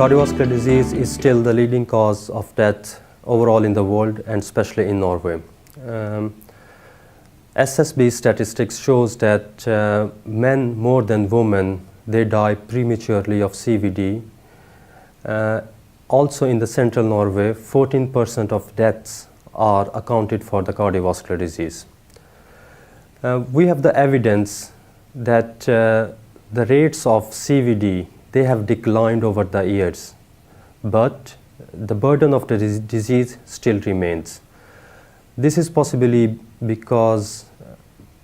Cardiovascular disease is still the leading cause of death overall in the world and especially in Norway. SSB statistics shows that men more than women, they die prematurely of CVD. Also in the central Norway, 14% of deaths are accounted for the cardiovascular disease. We have the evidence that the rates of CVD, they have declined over the years, but the burden of the disease still remains. This is possibly because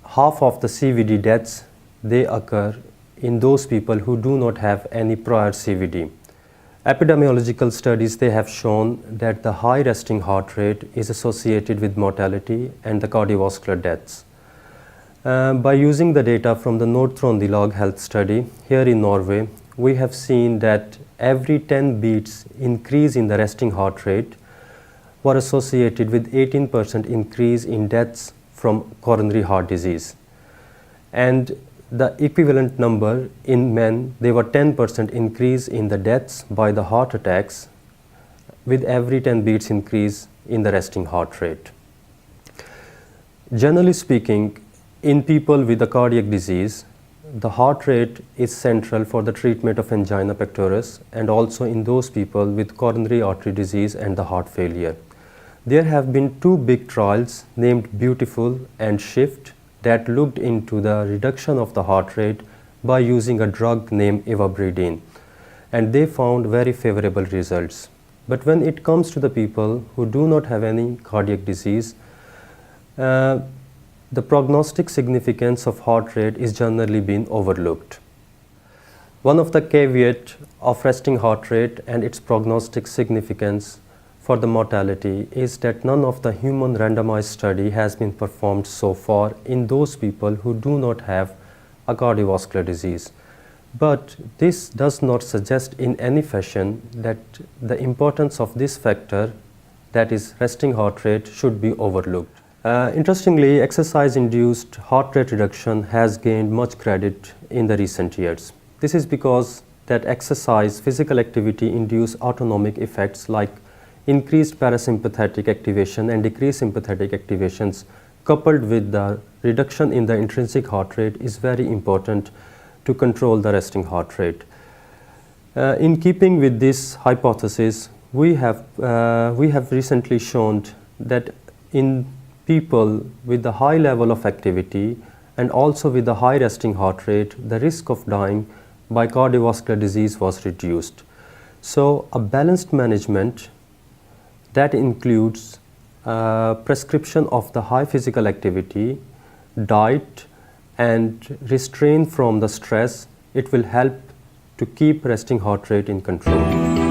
half of the CVD deaths, they occur in those people who do not have any prior CVD. Epidemiological studies, they have shown that the high resting heart rate is associated with mortality and the cardiovascular deaths. By using the data from the UNIKARD Blogg health study here in Norway, we have seen that every 10 beats increase in the resting heart rate were associated with 18% increase in deaths from coronary heart disease. And the equivalent number in men, they were 10% increase in the deaths by the heart attacks with every 10 beats increase in the resting heart rate. Generally speaking, in people with a cardiac disease, the heart rate is central for the treatment of angina pectoris and also in those people with coronary artery disease and the heart failure. There have been two big trials named Beautiful and Shift that looked into the reduction of the heart rate by using a drug named ivabradine, and they found very favorable results. But when it comes to the people who do not have any cardiac disease, the prognostic significance of heart rate is generally being overlooked. One of the caveats of resting heart rate and its prognostic significance for the mortality is that none of the human randomized study has been performed so far in those people who do not have a cardiovascular disease. But this does not suggest in any fashion that the importance of this factor, that is resting heart rate, should be overlooked. Interestingly, exercise-induced heart rate reduction has gained much credit in the recent years. This is because that exercise, physical activity induce autonomic effects like increased parasympathetic activation and decreased sympathetic activations coupled with the reduction in the intrinsic heart rate is very important to control the resting heart rate. In keeping with this hypothesis, we have recently shown that in people with a high level of activity and also with a high resting heart rate, the risk of dying by cardiovascular disease was reduced. So a balanced management that includes prescription of the high physical activity, diet, and restraint from the stress, it will help to keep resting heart rate in control.